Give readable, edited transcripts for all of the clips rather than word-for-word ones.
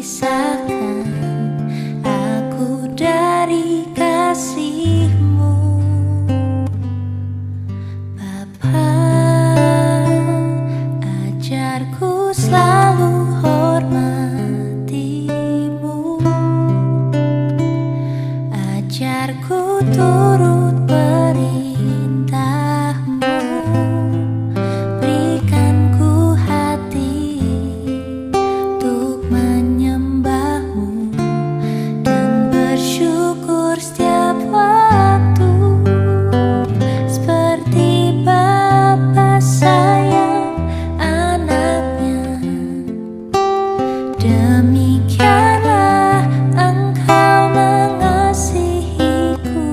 pisahkan aku dari kasih-Mu. Bapa, ajarku selalu hormati-Mu, ajarku turut perintah-Mu, berikan ku hati untuk menyembah-Mu dan bersyukur setiap waktu, seperti Bapa sayang anaknya. Demikianlah Engkau mengasihiku,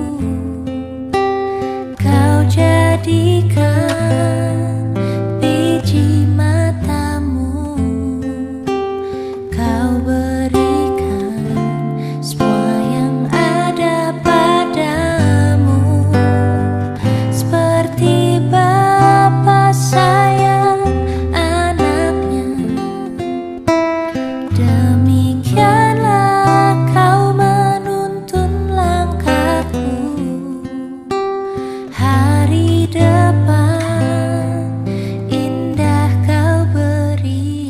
Kau jadikan biji mata-Mu, Kau berikan semua yang ada padamu, seperti Bapa sayang anaknya. Demikianlah Kau menuntun langkahku, hari depan indah Kau beri,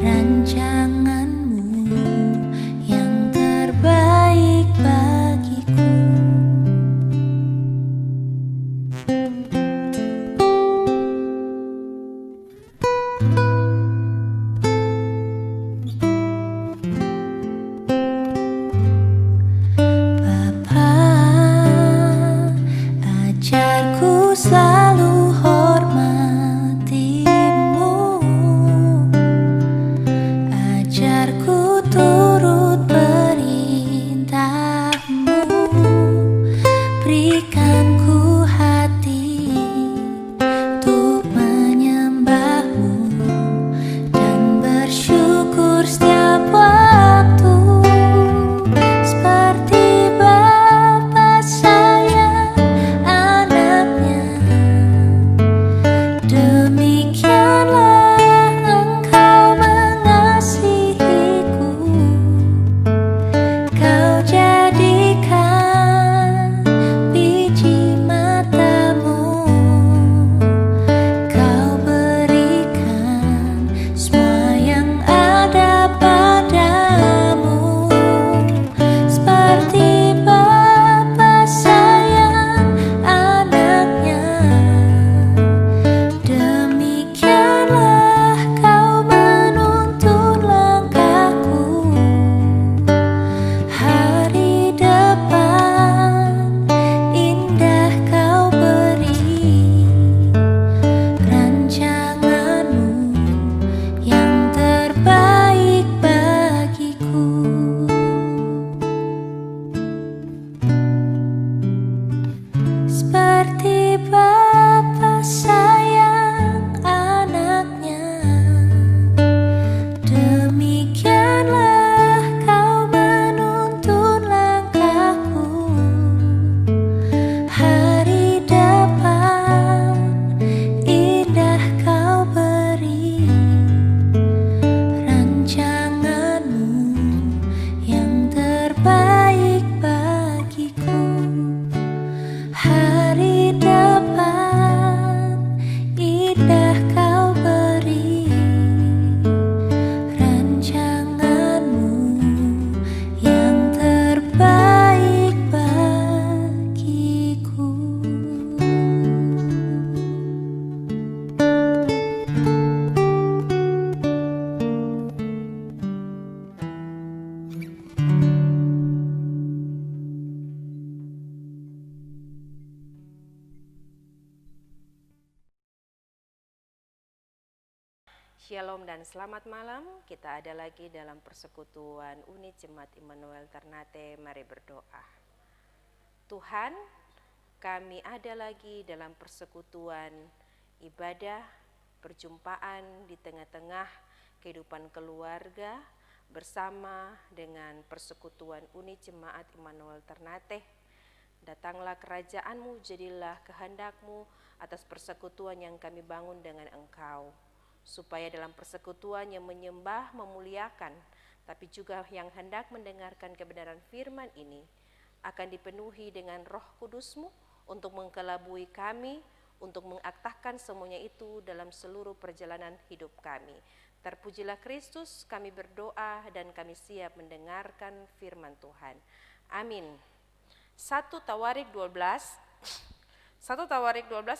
rancangan-Mu yang terbaik bagiku. Bapa, ajarku selalu hormati-Mu, ajarku turut perintah-Mu, berikan ku hati untuk menyembah-Mu dan bersyukur setiap waktu, seperti Bapa sayang anaknya. Demikianlah Engkau mengasihiku, Kau jadikan biji mata-Mu, Kau berikan semua yang ada padamu, seperti Bapa sayang anaknya. Demikianlah Kau menuntun langkahku, hari depan indah Kau beri, rancangan-Mu yang terbaik bagiku. Seperti Bapa sayang anaknya. Demikianlah Kau menuntun langkahku, hari depan indah Kau beri, rancangan-Mu yang terbaik bagiku. Hari depan indah Kau beri, rancangan-Mu yang terbaik bagiku. Shalom dan selamat malam. Kita ada lagi dalam persekutuan unit Jemaat Immanuel Ternate. Mari berdoa. Tuhan, kami ada lagi dalam persekutuan ibadah, perjumpaan di tengah-tengah kehidupan keluarga bersama dengan persekutuan unit Jemaat Immanuel Ternate. Datanglah kerajaan-Mu, jadilah kehendak-Mu atas persekutuan yang kami bangun dengan Engkau. supaya dalam persekutuan yang menyembah, memuliakan, tapi juga yang hendak mendengarkan kebenaran firman ini, akan dipenuhi dengan Roh Kudus-Mu untuk mengkelabui kami, untuk mengaktifkan semuanya itu dalam seluruh perjalanan hidup kami. Terpujilah Kristus, kami berdoa dan kami siap mendengarkan firman Tuhan. Amin. 1 Tawarik 12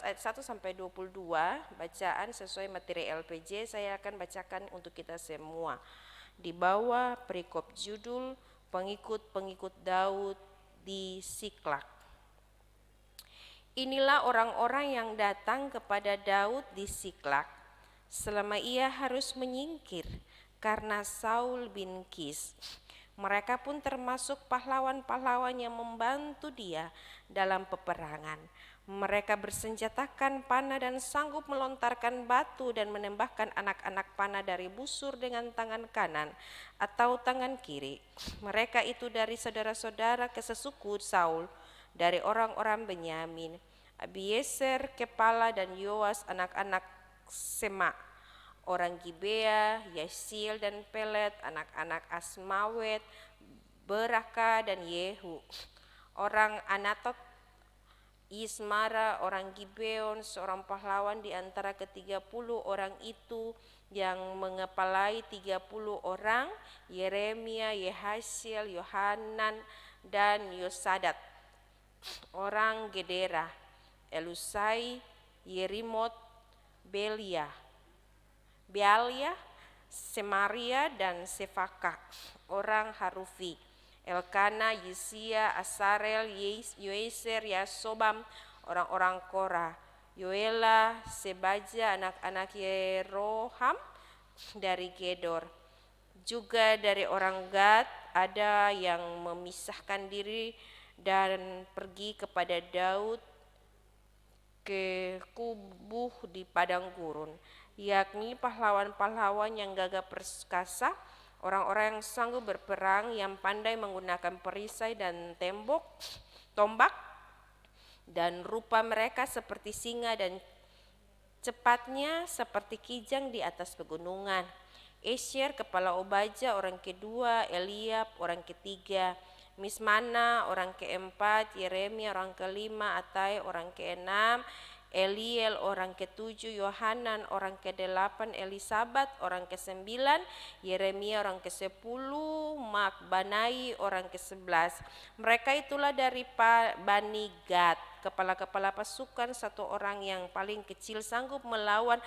ayat 1 sampai 22, bacaan sesuai materi LPJ. Saya akan bacakan untuk kita semua. Di bawah perikop judul pengikut-pengikut Daud di Siklak. Inilah orang-orang yang datang kepada Daud di Siklak selama ia harus menyingkir karena Saul bin Kis. Mereka pun termasuk pahlawan-pahlawan yang membantu dia dalam peperangan. Mereka bersenjatakan panah dan sanggup melontarkan batu dan menembakkan anak-anak panah dari busur dengan tangan kanan atau tangan kiri. Mereka itu dari saudara-saudara kesesuku Saul, dari orang-orang Benyamin, Abiezer kepala dan Yoas anak-anak Sema, orang Gibea, Yasil dan Pelet, anak-anak Asmawet, Beraka dan Yehu, orang Anatot, Ismara, orang Gibeon, seorang pahlawan di antara ke-30 orang itu yang mengepalai 30 orang, Yeremia, Yehasiel, Yohanan, dan Yosadat, orang Gedera, Elusai, Yerimot, Bealia, Semaria, dan Sefaka, orang Harufi, Elkana, Yisia, Asarel, Yoeser, Yasobam, orang-orang Korah, Yoela, Sebaja, anak-anak Yeroham dari Gedor. Juga dari orang Gad ada yang memisahkan diri dan pergi kepada Daud ke kubuh di padang gurun, yakni pahlawan-pahlawan yang gagah perkasa, orang-orang yang sanggup berperang, yang pandai menggunakan perisai dan tombak, dan rupa mereka seperti singa dan cepatnya seperti kijang di atas pegunungan. Esyer kepala Obaja orang kedua, Eliab orang ketiga, Mismana orang keempat, Yeremia orang kelima, Atai orang keenam, Eliel orang ketujuh, Yohanan orang ke-8, Elisabat orang ke-9, Yeremia orang ke-10, Makbanai orang ke-11. Mereka itulah dari Bani Gad, kepala-kepala pasukan, satu orang yang paling kecil sanggup melawan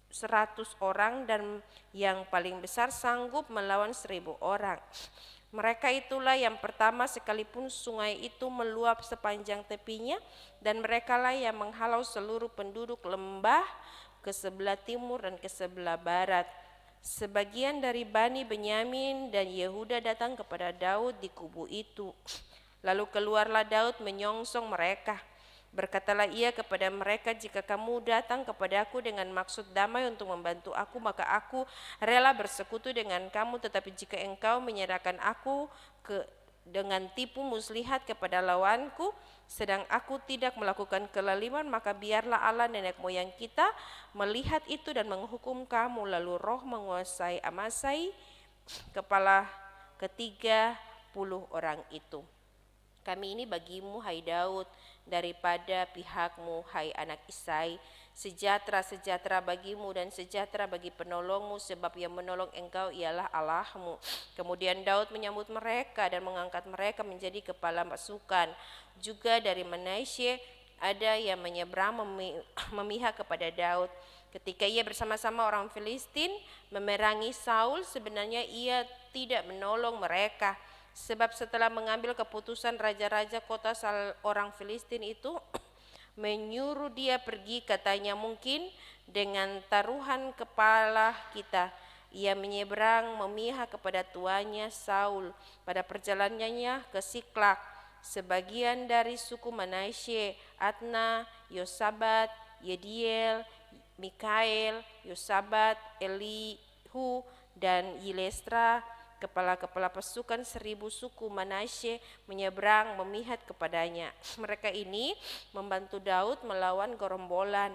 100 orang dan yang paling besar sanggup melawan 1000 orang. Mereka itulah yang pertama sekalipun sungai itu meluap sepanjang tepinya, dan merekalah yang menghalau seluruh penduduk lembah ke sebelah timur dan ke sebelah barat. Sebagian dari Bani Benyamin dan Yehuda datang kepada Daud di kubu itu. Lalu keluarlah Daud menyongsong mereka. Berkatalah ia kepada mereka, jika kamu datang kepadaku dengan maksud damai untuk membantu aku, maka aku rela bersekutu dengan kamu. Tetapi jika engkau menyerahkan aku dengan tipu muslihat kepada lawanku, sedang aku tidak melakukan kelaliman, maka biarlah Allah nenek moyang kita melihat itu dan menghukum kamu. Lalu roh menguasai Amasai, kepala ke-30 orang itu. Kami ini bagimu, hai Daud, daripada pihakmu, hai anak Isai. Sejahtera bagimu dan sejahtera bagi penolongmu, sebab yang menolong engkau ialah Allahmu. Kemudian Daud menyambut mereka dan mengangkat mereka menjadi kepala pasukan. Juga dari Manasye ada yang menyeberang memihak kepada Daud. Ketika ia bersama-sama orang Filistin memerangi Saul, sebenarnya ia tidak menolong mereka. Sebab setelah mengambil keputusan raja-raja kota orang Filistin itu menyuruh dia pergi, katanya, mungkin dengan taruhan kepala kita ia menyeberang memihak kepada tuannya Saul pada perjalanannya ke Siklak. Sebagian dari suku Manasye, Adna, Yosabat, Yediel, Mikael, Yosabat, Elihu, dan Yilestra, kepala-kepala pasukan 1000 suku Manasye, menyeberang memihak kepadanya. Mereka ini membantu Daud melawan gerombolan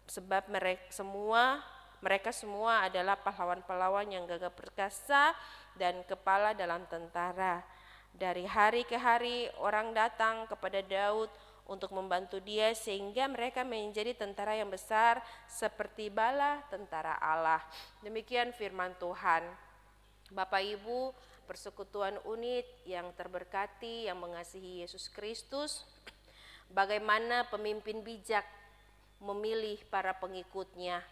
sebab mereka semua adalah pahlawan-pahlawan yang gagah perkasa dan kepala dalam tentara. Dari hari ke hari orang datang kepada Daud untuk membantu dia sehingga mereka menjadi tentara yang besar seperti bala tentara Allah. Demikian firman Tuhan. Bapak Ibu, persekutuan unit yang terberkati yang mengasihi Yesus Kristus, bagaimana pemimpin bijak memilih para pengikutnya.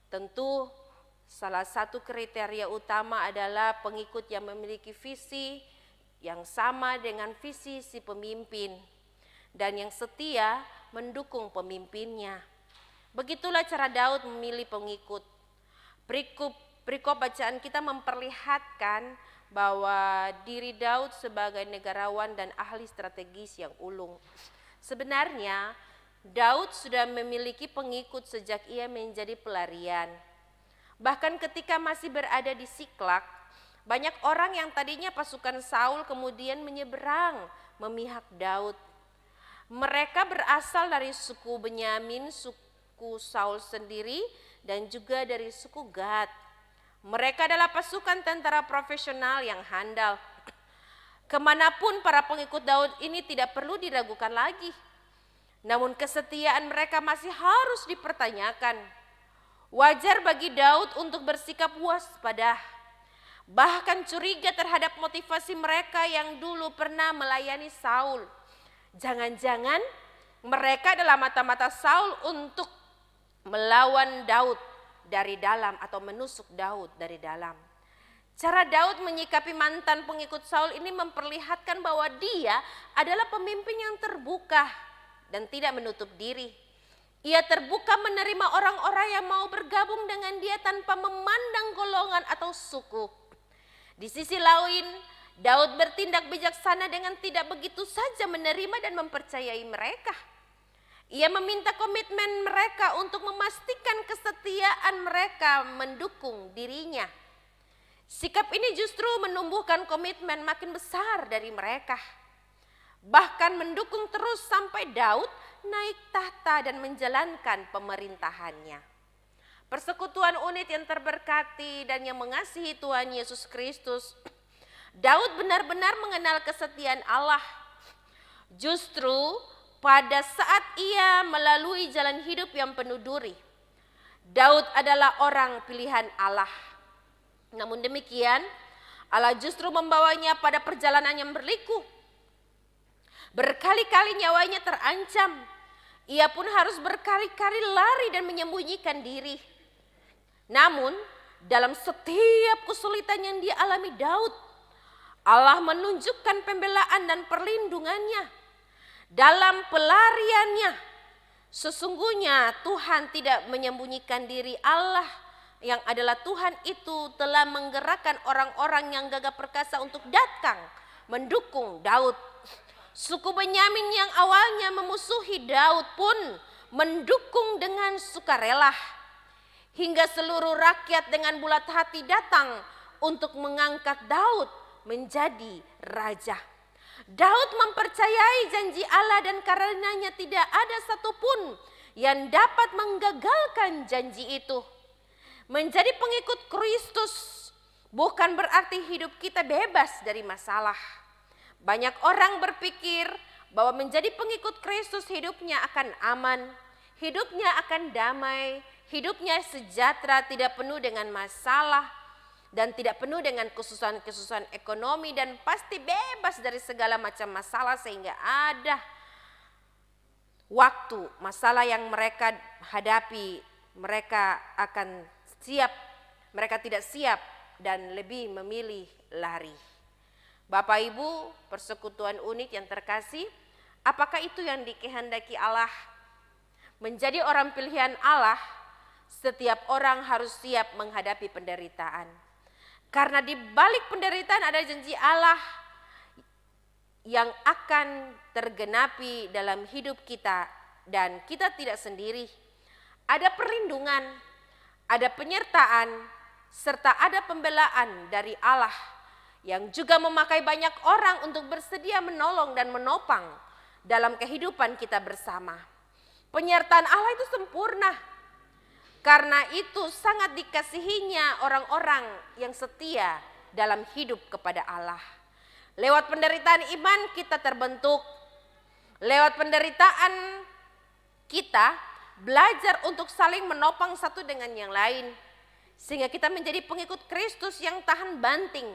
Tentu salah satu kriteria utama adalah pengikut yang memiliki visi yang sama dengan visi si pemimpin dan yang setia mendukung pemimpinnya. Begitulah cara Daud memilih pengikut. Perikop bacaan kita memperlihatkan bahwa diri Daud sebagai negarawan dan ahli strategis yang ulung. Sebenarnya Daud sudah memiliki pengikut sejak ia menjadi pelarian. Bahkan ketika masih berada di Siklak, banyak orang yang tadinya pasukan Saul kemudian menyeberang memihak Daud. Mereka berasal dari suku Benyamin, suku Saul sendiri, dan juga dari suku Gad. Mereka adalah pasukan tentara profesional yang handal. Kemanapun para pengikut Daud ini tidak perlu diragukan lagi. Namun kesetiaan mereka masih harus dipertanyakan. Wajar bagi Daud untuk bersikap waspada, bahkan curiga terhadap motivasi mereka yang dulu pernah melayani Saul. Jangan-jangan mereka adalah mata-mata Saul untuk melawan Daud dari dalam atau menusuk Daud dari dalam. Cara Daud menyikapi mantan pengikut Saul ini memperlihatkan bahwa dia adalah pemimpin yang terbuka dan tidak menutup diri. Ia terbuka menerima orang-orang yang mau bergabung dengan dia tanpa memandang golongan atau suku. Di sisi lain, Daud bertindak bijaksana dengan tidak begitu saja menerima dan mempercayai mereka. Ia meminta komitmen mereka untuk memastikan kesetiaan mereka mendukung dirinya. Sikap ini justru menumbuhkan komitmen makin besar dari mereka. Bahkan mendukung terus sampai Daud naik tahta dan menjalankan pemerintahannya. Persekutuan unit yang terberkati dan yang mengasihi Tuhan Yesus Kristus, Daud benar-benar mengenal kesetiaan Allah. Justru pada saat ia melalui jalan hidup yang penuh duri, Daud adalah orang pilihan Allah. Namun demikian, Allah justru membawanya pada perjalanan yang berliku. Berkali-kali nyawanya terancam. Ia pun harus berkali-kali lari dan menyembunyikan diri. Namun, dalam setiap kesulitan yang dialami Daud, Allah menunjukkan pembelaan dan perlindungannya. Dalam pelariannya, sesungguhnya Tuhan tidak menyembunyikan diri. Allah yang adalah Tuhan itu telah menggerakkan orang-orang yang gagah perkasa untuk datang mendukung Daud. Suku Benyamin yang awalnya memusuhi Daud pun mendukung dengan sukarela. Hingga seluruh rakyat dengan bulat hati datang untuk mengangkat Daud menjadi raja. Daud mempercayai janji Allah dan karenanya tidak ada satupun yang dapat menggagalkan janji itu. Menjadi pengikut Kristus bukan berarti hidup kita bebas dari masalah. Banyak orang berpikir bahwa menjadi pengikut Kristus hidupnya akan aman, hidupnya akan damai, hidupnya sejahtera, tidak penuh dengan masalah, dan tidak penuh dengan kesusahan-kesusahan ekonomi, dan pasti bebas dari segala macam masalah sehingga ada waktu masalah yang mereka hadapi, mereka akan siap, mereka tidak siap dan lebih memilih lari. Bapak Ibu, persekutuan unit yang terkasih, apakah itu yang dikehendaki Allah? Menjadi orang pilihan Allah, setiap orang harus siap menghadapi penderitaan. Karena di balik penderitaan ada janji Allah yang akan tergenapi dalam hidup kita dan kita tidak sendiri. Ada perlindungan, ada penyertaan, serta ada pembelaan dari Allah yang juga memakai banyak orang untuk bersedia menolong dan menopang dalam kehidupan kita bersama. Penyertaan Allah itu sempurna. Karena itu sangat dikasihinya orang-orang yang setia dalam hidup kepada Allah. Lewat penderitaan iman kita terbentuk. Lewat penderitaan kita belajar untuk saling menopang satu dengan yang lain. Sehingga kita menjadi pengikut Kristus yang tahan banting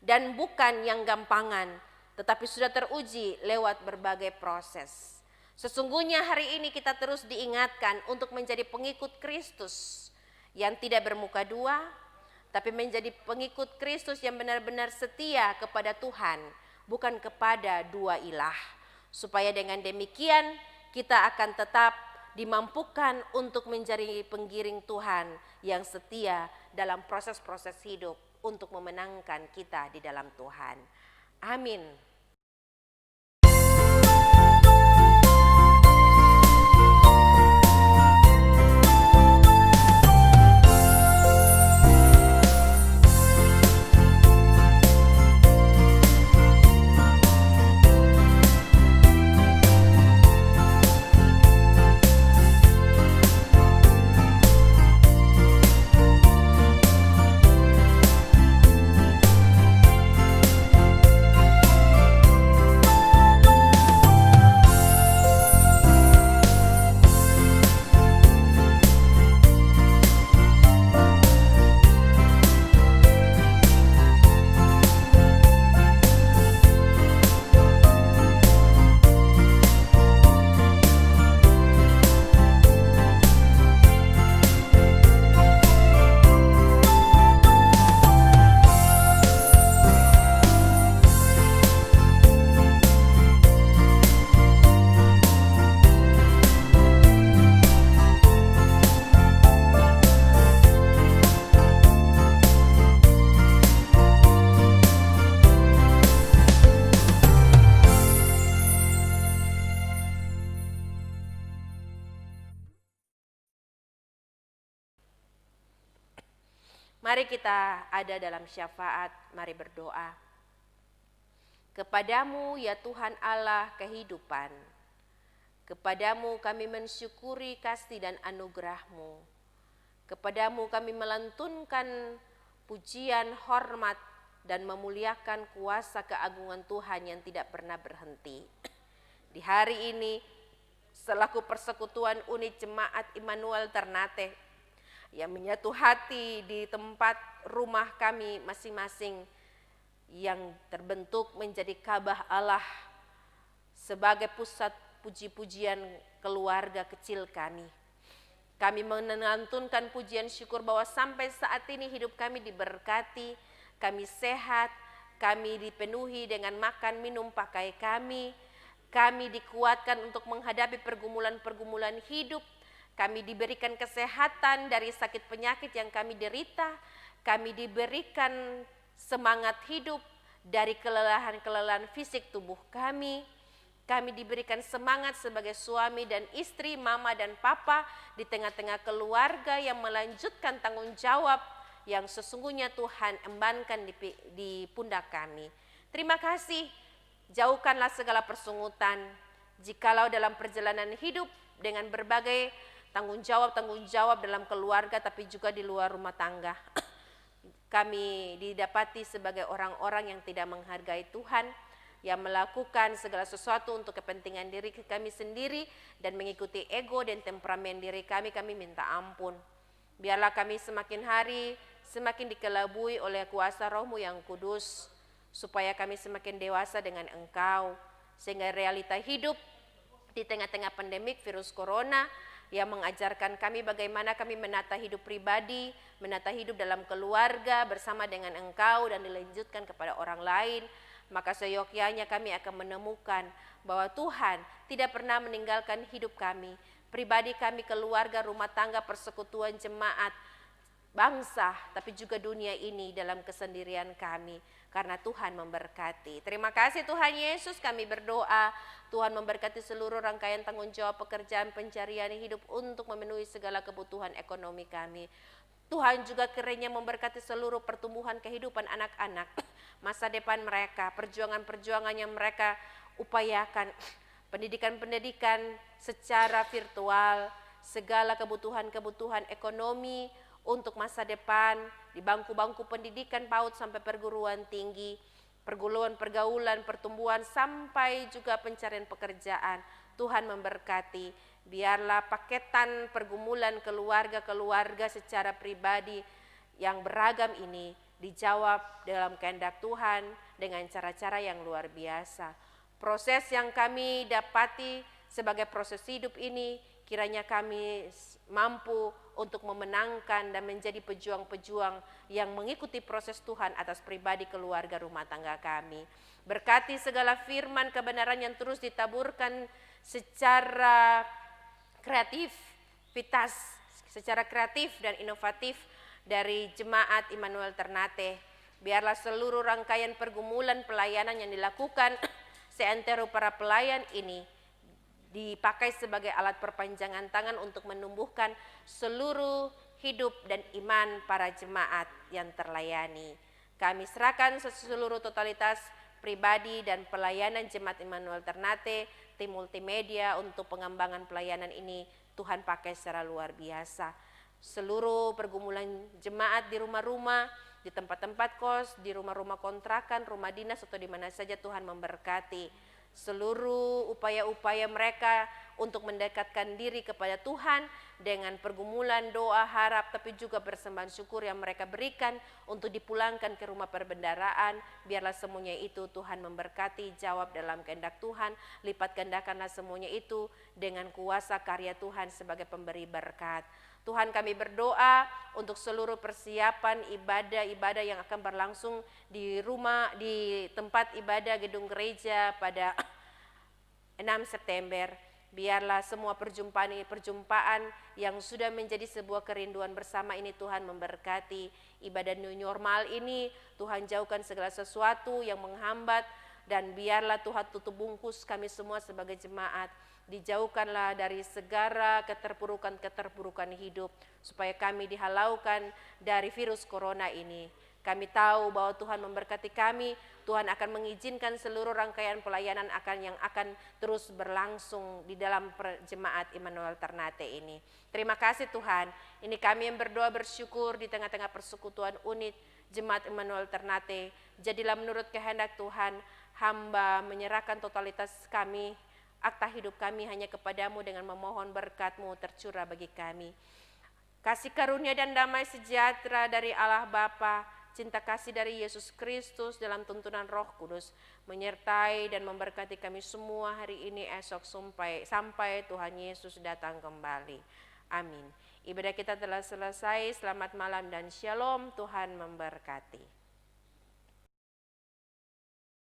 dan bukan yang gampangan, tetapi sudah teruji lewat berbagai proses. Sesungguhnya hari ini kita terus diingatkan untuk menjadi pengikut Kristus yang tidak bermuka dua, tapi menjadi pengikut Kristus yang benar-benar setia kepada Tuhan, bukan kepada dua ilah. Supaya dengan demikian kita akan tetap dimampukan untuk menjadi penggiring Tuhan yang setia dalam proses-proses hidup untuk memenangkan kita di dalam Tuhan. Amin. Mari kita ada dalam syafaat, mari berdoa. Kepadamu ya Tuhan Allah kehidupan, kepadamu kami mensyukuri kasih dan anugerah-Mu. Kepadamu kami melantunkan pujian, hormat, dan memuliakan kuasa keagungan Tuhan yang tidak pernah berhenti. Di hari ini, selaku persekutuan unit Jemaat Immanuel Ternate, yang menyatu hati di tempat rumah kami masing-masing yang terbentuk menjadi Kabah Allah sebagai pusat puji-pujian keluarga kecil kami. Kami melantunkan pujian syukur bahwa sampai saat ini hidup kami diberkati, kami sehat, kami dipenuhi dengan makan, minum, pakai kami dikuatkan untuk menghadapi pergumulan-pergumulan hidup. Kami diberikan kesehatan dari sakit penyakit yang kami derita. Kami diberikan semangat hidup dari kelelahan-kelelahan fisik tubuh kami. Kami diberikan semangat sebagai suami dan istri, mama dan papa di tengah-tengah keluarga yang melanjutkan tanggung jawab yang sesungguhnya Tuhan embankan di pundak kami. Terima kasih, jauhkanlah segala persungutan. Jikalau dalam perjalanan hidup dengan berbagai tanggung jawab dalam keluarga tapi juga di luar rumah tangga. Kami didapati sebagai orang-orang yang tidak menghargai Tuhan, yang melakukan segala sesuatu untuk kepentingan diri kami sendiri dan mengikuti ego dan temperamen diri kami minta ampun. Biarlah kami semakin hari semakin dikelabui oleh kuasa Roh-Mu yang kudus, supaya kami semakin dewasa dengan Engkau, sehingga realita hidup di tengah-tengah pandemik virus corona yang mengajarkan kami bagaimana kami menata hidup pribadi, menata hidup dalam keluarga bersama dengan Engkau dan dilanjutkan kepada orang lain, maka seyogyanya kami akan menemukan bahwa Tuhan tidak pernah meninggalkan hidup kami, pribadi kami, keluarga, rumah tangga, persekutuan, jemaat, bangsa, tapi juga dunia ini dalam kesendirian kami, karena Tuhan memberkati. Terima kasih Tuhan Yesus, kami berdoa Tuhan memberkati seluruh rangkaian tanggung jawab pekerjaan pencarian hidup untuk memenuhi segala kebutuhan ekonomi kami. Tuhan juga kiranya memberkati seluruh pertumbuhan kehidupan anak-anak, masa depan mereka, perjuangan-perjuangan yang mereka upayakan, pendidikan-pendidikan secara virtual, segala kebutuhan-kebutuhan ekonomi untuk masa depan di bangku-bangku pendidikan PAUD sampai perguruan tinggi, pergaulan, pertumbuhan sampai juga pencarian pekerjaan. Tuhan memberkati. Biarlah paketan pergumulan keluarga-keluarga secara pribadi yang beragam ini dijawab dalam kehendak Tuhan dengan cara-cara yang luar biasa. Proses yang kami dapati sebagai proses hidup ini, kiranya kami mampu untuk memenangkan dan menjadi pejuang-pejuang yang mengikuti proses Tuhan atas pribadi, keluarga, rumah tangga kami. Berkati segala firman kebenaran yang terus ditaburkan secara kreatif dan inovatif dari Jemaat Immanuel Ternate. Biarlah seluruh rangkaian pergumulan pelayanan yang dilakukan seantero para pelayan ini dipakai sebagai alat perpanjangan tangan untuk menumbuhkan seluruh hidup dan iman para jemaat yang terlayani. Kami serahkan seluruh totalitas pribadi dan pelayanan Jemaat Immanuel Ternate, tim multimedia untuk pengembangan pelayanan ini Tuhan pakai secara luar biasa. Seluruh pergumulan jemaat di rumah-rumah, di tempat-tempat kos, di rumah-rumah kontrakan, rumah dinas atau di mana saja Tuhan memberkati. Seluruh upaya-upaya mereka untuk mendekatkan diri kepada Tuhan dengan pergumulan, doa, harap, tapi juga persembahan syukur yang mereka berikan untuk dipulangkan ke rumah perbendaharaan. Biarlah semuanya itu Tuhan memberkati, jawab dalam kehendak Tuhan, lipat gandakanlah semuanya itu dengan kuasa karya Tuhan sebagai pemberi berkat. Tuhan, kami berdoa untuk seluruh persiapan ibadah-ibadah yang akan berlangsung di tempat ibadah gedung gereja pada 6 September. Biarlah semua perjumpaan yang sudah menjadi sebuah kerinduan bersama ini Tuhan memberkati. Ibadah new normal ini Tuhan jauhkan segala sesuatu yang menghambat, dan biarlah Tuhan tutup bungkus kami semua sebagai jemaat. Dijauhkanlah dari segala keterpurukan hidup, supaya kami dihalaukan dari virus corona ini. Kami tahu bahwa Tuhan memberkati kami. Tuhan akan mengizinkan seluruh rangkaian pelayanan yang akan terus berlangsung di dalam jemaat Immanuel Ternate ini. Terima kasih Tuhan. Ini kami yang berdoa bersyukur di tengah-tengah persekutuan unit Jemaat Immanuel Ternate. Jadilah menurut kehendak Tuhan, hamba menyerahkan totalitas kami, akta hidup kami hanya kepadamu dengan memohon berkat-Mu tercurah bagi kami. Kasih karunia dan damai sejahtera dari Allah Bapa, cinta kasih dari Yesus Kristus dalam tuntunan Roh Kudus menyertai dan memberkati kami semua hari ini, esok sampai Tuhan Yesus datang kembali. Amin. Ibadah kita telah selesai. Selamat malam dan shalom. Tuhan memberkati.